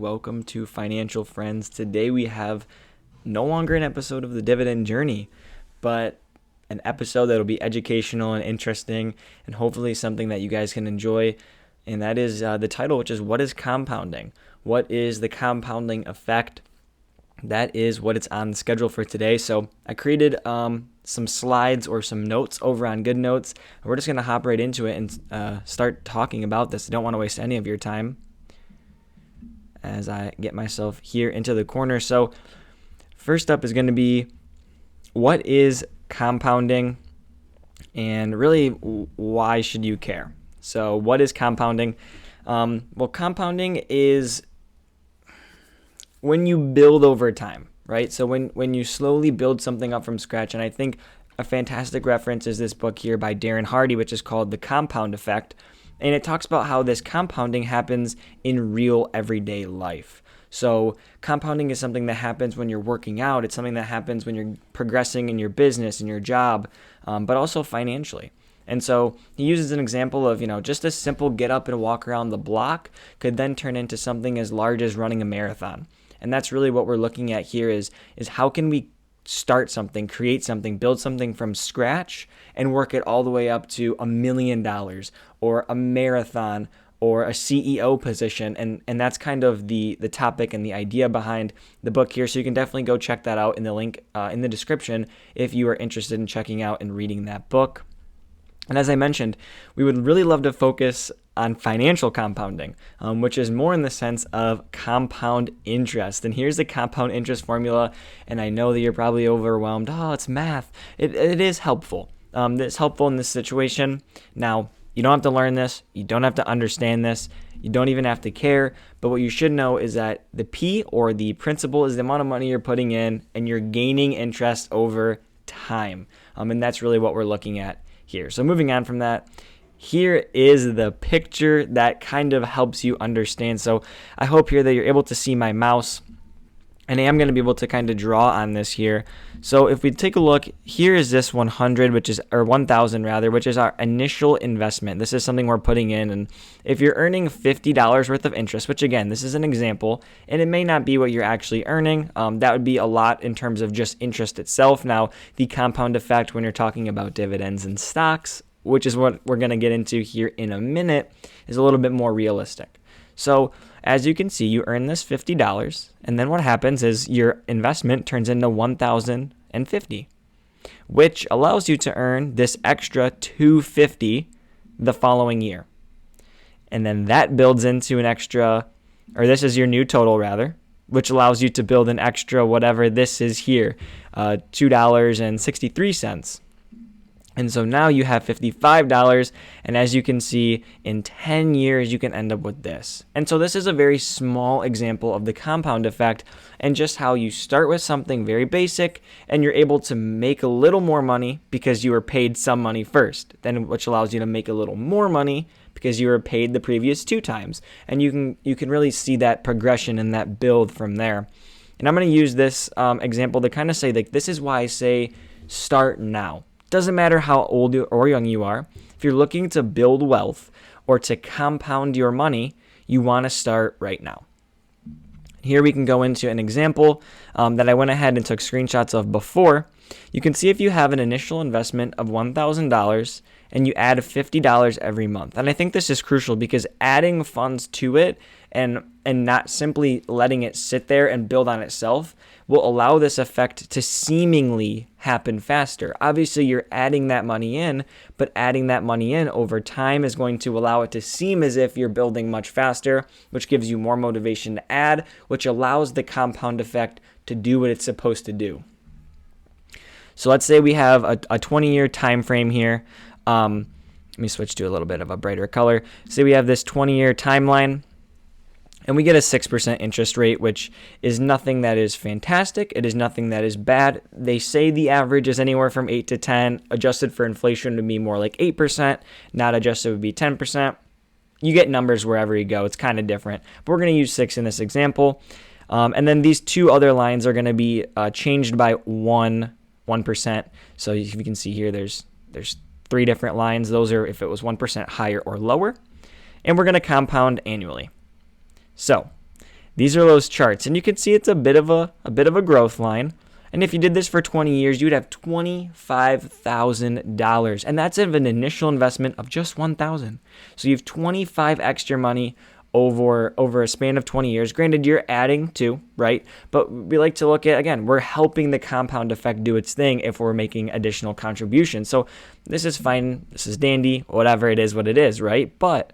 Welcome to Financial Friends. Today we have no longer an episode of the dividend journey, but an episode that'll be educational and interesting and hopefully something that you guys can enjoy. And that is the title, which is What is Compounding? What is the compounding effect? That is what it's on the schedule for today. So I created some slides or some notes over on GoodNotes. We're just going to hop right into it and start talking about this. I don't want to waste any of your time as I get myself here into the corner. So first up is going to be, what is compounding, and really why should you care? So what is compounding? Well, compounding is when you build over time, right? So when you slowly build something up from scratch, and I think a fantastic reference is this book here by Darren Hardy, which is called The Compound Effect. And it talks about how this compounding happens in real everyday life. So compounding is something that happens when you're working out. It's something that happens when you're progressing in your business, in your job, but also financially. And so he uses an example of, just a simple get up and walk around the block could then turn into something as large as running a marathon. And that's really what we're looking at here is how can we start something, create something, build something from scratch and work it all the way up to $1 million or a marathon or a CEO position. And that's kind of the topic and the idea behind the book here. So you can definitely go check that out in the link in the description if you are interested in checking out and reading that book. And as I mentioned, we would really love to focus on financial compounding, which is more in the sense of compound interest. And here's the compound interest formula. And I know that you're probably overwhelmed. Oh, it's math. It is helpful. It's helpful in this situation. Now, you don't have to learn this. You don't have to understand this. You don't even have to care. But what you should know is that the P, or the principal, is the amount of money you're putting in, and you're gaining interest over time. And that's really what we're looking at here. So moving on from that, here is the picture that kind of helps you understand. So I hope here that you're able to see my mouse, and I am going to be able to kind of draw on this here. So if we take a look, here is this 100, or 1,000 rather, which is our initial investment. This is something we're putting in, and if you're earning $50 worth of interest, which again, this is an example, and it may not be what you're actually earning, that would be a lot in terms of just interest itself. Now, the compound effect when you're talking about dividends and stocks, which is what we're going to get into here in a minute, is a little bit more realistic. So as you can see, you earn this $50, and then what happens is your investment turns into $1,050, which allows you to earn this extra $250 the following year. And then that builds into an extra, or this is your new total rather, which allows you to build an extra whatever this is here, $2.63. And so now you have $55, and as you can see, in 10 years, you can end up with this. And so this is a very small example of the compound effect and just how you start with something very basic, and you're able to make a little more money because you were paid some money first, then which allows you to make a little more money because you were paid the previous 2 times. And you can really see that progression and that build from there. And I'm going to use this example to kind of say, like, this is why I say start now. Doesn't matter how old or young you are. If you're looking to build wealth or to compound your money, you want to start right now. Here we can go into an example that I went ahead and took screenshots of before. You can see if you have an initial investment of $1,000 and you add $50 every month. And I think this is crucial because adding funds to it and not simply letting it sit there and build on itself will allow this effect to seemingly happen faster. Obviously, you're adding that money in, but adding that money in over time is going to allow it to seem as if you're building much faster, which gives you more motivation to add, which allows the compound effect to do what it's supposed to do. So let's say we have a 20-year time frame here. Let me switch to a little bit of a brighter color. Say we have this 20-year timeline, and we get a 6% interest rate, which is nothing that is fantastic. It is nothing that is bad. They say the average is anywhere from 8 to 10. Adjusted for inflation would be more like 8%. Not adjusted would be 10%. You get numbers wherever you go. It's kind of different. But we're going to use 6 in this example. And then these 2 other lines are going to be changed by 1%. So if you can see here, there's 3 different lines. Those are if it was 1% higher or lower. And we're going to compound annually. So These are those charts, and you can see it's a bit of a growth line. And if you did this for 20 years, you'd have $25,000, and that's of an initial investment of just $1,000. So you have 25x your money over a span of 20 years. Granted, you're adding too, right? But we like to look at, again, we're helping the compound effect do its thing if we're making additional contributions. So this is fine, this is dandy, whatever it is, what it is, right? But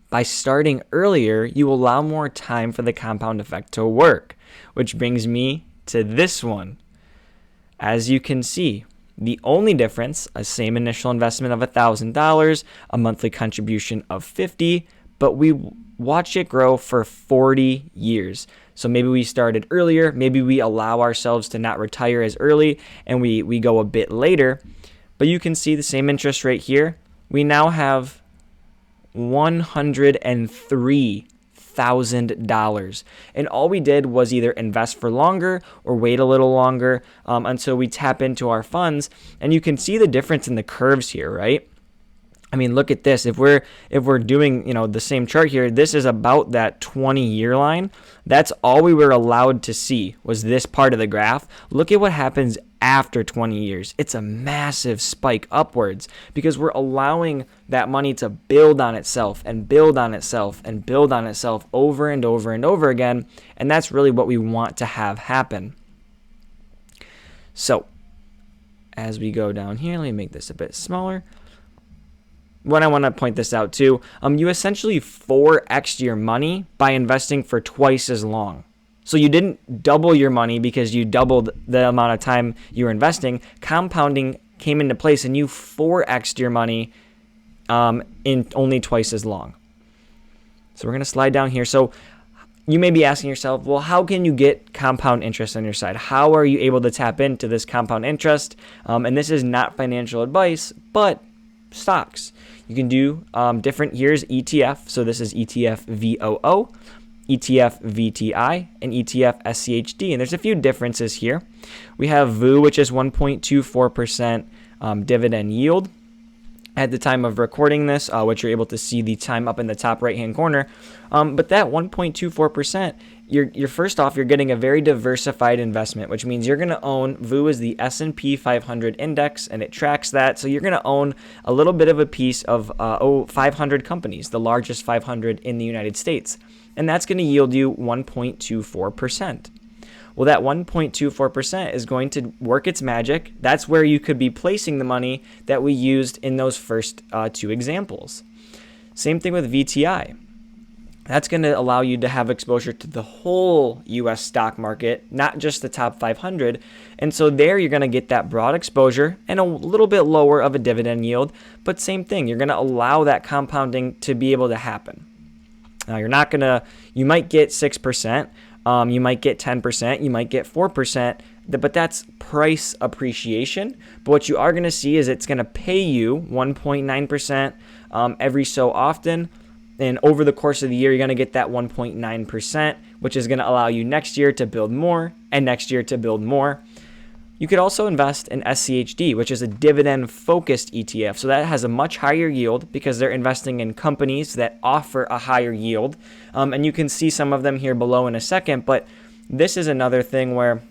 by starting earlier, you allow more time for the compound effect to work, which brings me to this one. As you can see, the only difference, a same initial investment of $1,000, a monthly contribution of $50, but we watch it grow for 40 years. So maybe we started earlier, maybe we allow ourselves to not retire as early, and we go a bit later. But you can see the same interest rate here. We now have $103,000. And all we did was either invest for longer or wait a little longer until we tap into our funds. And you can see the difference in the curves here, right? I mean, look at this. If we're doing, the same chart here, this is about that 20-year line. That's all we were allowed to see was this part of the graph. Look at what happens after 20 years. It's a massive spike upwards because we're allowing that money to build on itself and build on itself and build on itself over and over and over again. And that's really what we want to have happen. So as we go down here, let me make this a bit smaller. What I want to point this out too, you essentially 4x your money by investing for twice as long. So you didn't double your money because you doubled the amount of time you were investing. Compounding came into place and you 4x'd your money in only twice as long. So we're going to slide down here. So you may be asking yourself, well, how can you get compound interest on your side? How are you able to tap into this compound interest? And this is not financial advice, but stocks. You can do different, here's ETF. So this is ETF VOO, ETF VTI, and ETF SCHD. And there's a few differences here. We have VOO, which is 1.24% dividend yield. At the time of recording this, which you're able to see the time up in the top right-hand corner. But that 1.24%, you're first off, you're getting a very diversified investment, which means you're going to own, VOO is the S&P 500 index, and it tracks that. So you're going to own a little bit of a piece of 500 companies, the largest 500 in the United States. And that's going to yield you 1.24%. Well, that 1.24% is going to work its magic. That's where you could be placing the money that we used in those first two examples. Same thing with VTI. That's going to allow you to have exposure to the whole U.S. stock market, not just the top 500. And so there you're going to get that broad exposure and a little bit lower of a dividend yield. But same thing, you're going to allow that compounding to be able to happen. Now, you might get 6%. You might get 10%, you might get 4%, but that's price appreciation. But what you are going to see is it's going to pay you 1.9% every so often. And over the course of the year, you're going to get that 1.9%, which is going to allow you next year to build more and next year to build more. You could also invest in SCHD, which is a dividend-focused ETF. So that has a much higher yield because they're investing in companies that offer a higher yield. And you can see some of them here below in a second. But this is another thing where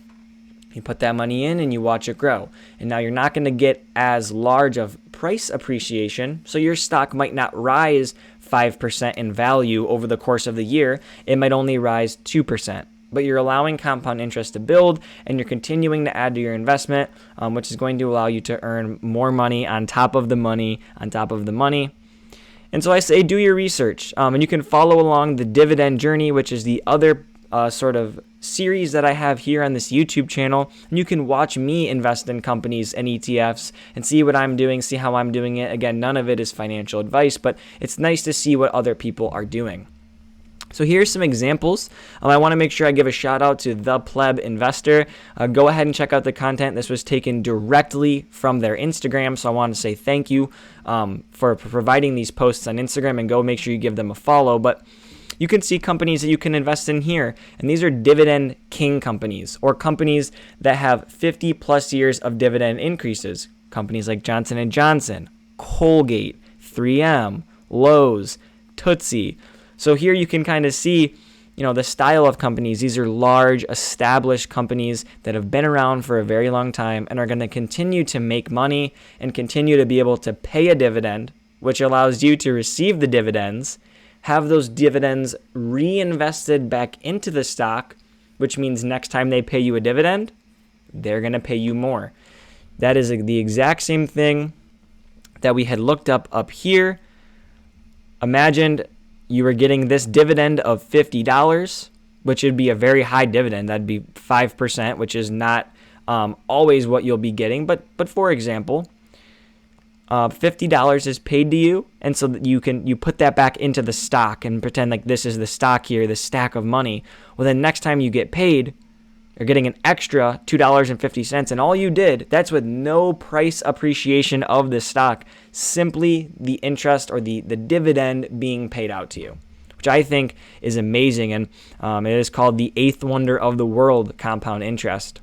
you put that money in and you watch it grow. And now you're not going to get as large of price appreciation. So your stock might not rise 5% in value over the course of the year. It might only rise 2%. But you're allowing compound interest to build, and you're continuing to add to your investment, which is going to allow you to earn more money on top of the money, on top of the money. And so I say do your research, and you can follow along the dividend journey, which is the other sort of series that I have here on this YouTube channel. And you can watch me invest in companies and ETFs and see what I'm doing, see how I'm doing it. Again, none of it is financial advice, but it's nice to see what other people are doing. So here's some examples. I want to make sure I give a shout out to The Pleb Investor. Go ahead and check out the content. This was taken directly from their Instagram. So I want to say thank you for providing these posts on Instagram, and go make sure you give them a follow. But you can see companies that you can invest in here. And these are dividend king companies, or companies that have 50 plus years of dividend increases. Companies like Johnson & Johnson, Colgate, 3M, Lowe's, Tootsie. So here you can kind of see, the style of companies. These are large, established companies that have been around for a very long time and are going to continue to make money and continue to be able to pay a dividend, which allows you to receive the dividends, have those dividends reinvested back into the stock, which means next time they pay you a dividend, they're going to pay you more. That is the exact same thing that we had looked up here. Imagine you were getting this dividend of $50, which would be a very high dividend. That'd be 5%, which is not always what you'll be getting. But for example, $50 is paid to you, and so that you put that back into the stock and pretend like this is the stock here, the stack of money. Well, then next time you get paid, you're getting an extra $2.50, and all you did, that's with no price appreciation of the stock, simply the interest or the dividend being paid out to you, which I think is amazing, and it is called the eighth wonder of the world, compound interest.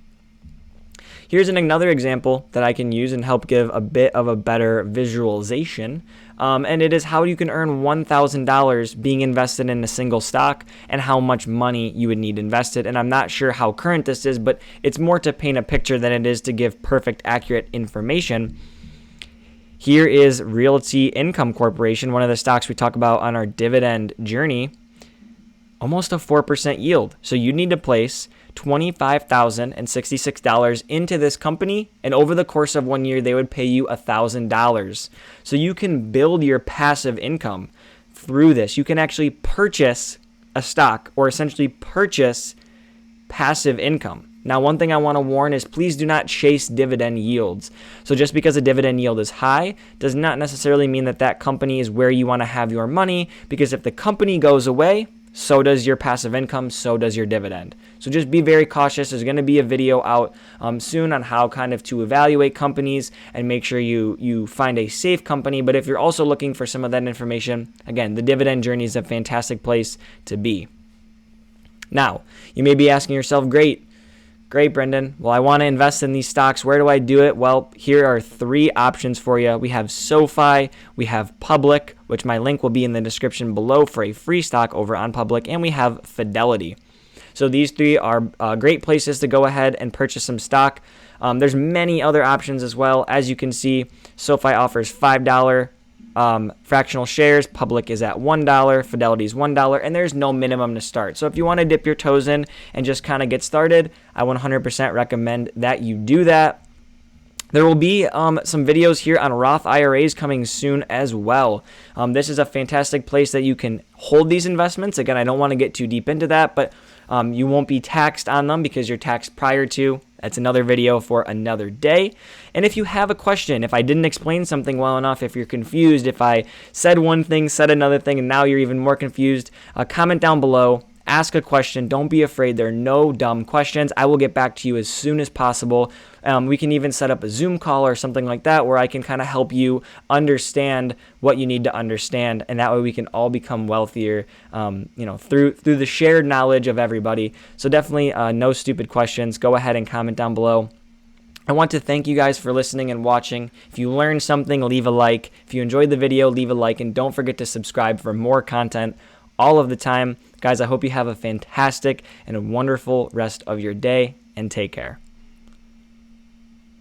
Here's another example that I can use and help give a bit of a better visualization, and it is how you can earn $1,000 being invested in a single stock and how much money you would need invested. And I'm not sure how current this is, but it's more to paint a picture than it is to give perfect, accurate information. Here is Realty Income Corporation, one of the stocks we talk about on our dividend journey, almost a 4% yield. So you need to place $25,066 into this company, and over the course of 1 year, they would pay you $1,000. So you can build your passive income through this. You can actually purchase a stock or essentially purchase passive income. Now, one thing I want to warn is please do not chase dividend yields. So just because a dividend yield is high does not necessarily mean that that company is where you want to have your money, because if the company goes away, so does your passive income, so does your dividend. So just be very cautious. There's going to be a video out soon on how kind of to evaluate companies and make sure you find a safe company. But if you're also looking for some of that information, again, the dividend journey is a fantastic place to be. Now, you may be asking yourself, great, Brendan. Well, I want to invest in these stocks. Where do I do it? Well, here are 3 options for you. We have SoFi, we have Public, which my link will be in the description below for a free stock over on Public, and we have Fidelity. So these 3 are great places to go ahead and purchase some stock. There's many other options as well. As you can see, SoFi offers $5 fractional shares. Public is at $1. Fidelity is $1, and there's no minimum to start. So if you want to dip your toes in and just kind of get started, I 100% recommend that you do that. There will be some videos here on Roth IRAs coming soon as well. This is a fantastic place that you can hold these investments. Again, I don't want to get too deep into that, but you won't be taxed on them because you're taxed prior to. That's another video for another day. And if you have a question, if I didn't explain something well enough, if you're confused, if I said one thing, said another thing, and now you're even more confused, comment down below. Ask a question. Don't be afraid. There are no dumb questions. I will get back to you as soon as possible. We can even set up a Zoom call or something like that where I can kind of help you understand what you need to understand, and that way we can all become wealthier, through the shared knowledge of everybody. So definitely no stupid questions. Go ahead and comment down below. I want to thank you guys for listening and watching. If you learned something, leave a like. If you enjoyed the video, leave a like, and don't forget to subscribe for more content all of the time. Guys, I hope you have a fantastic and a wonderful rest of your day, and take care.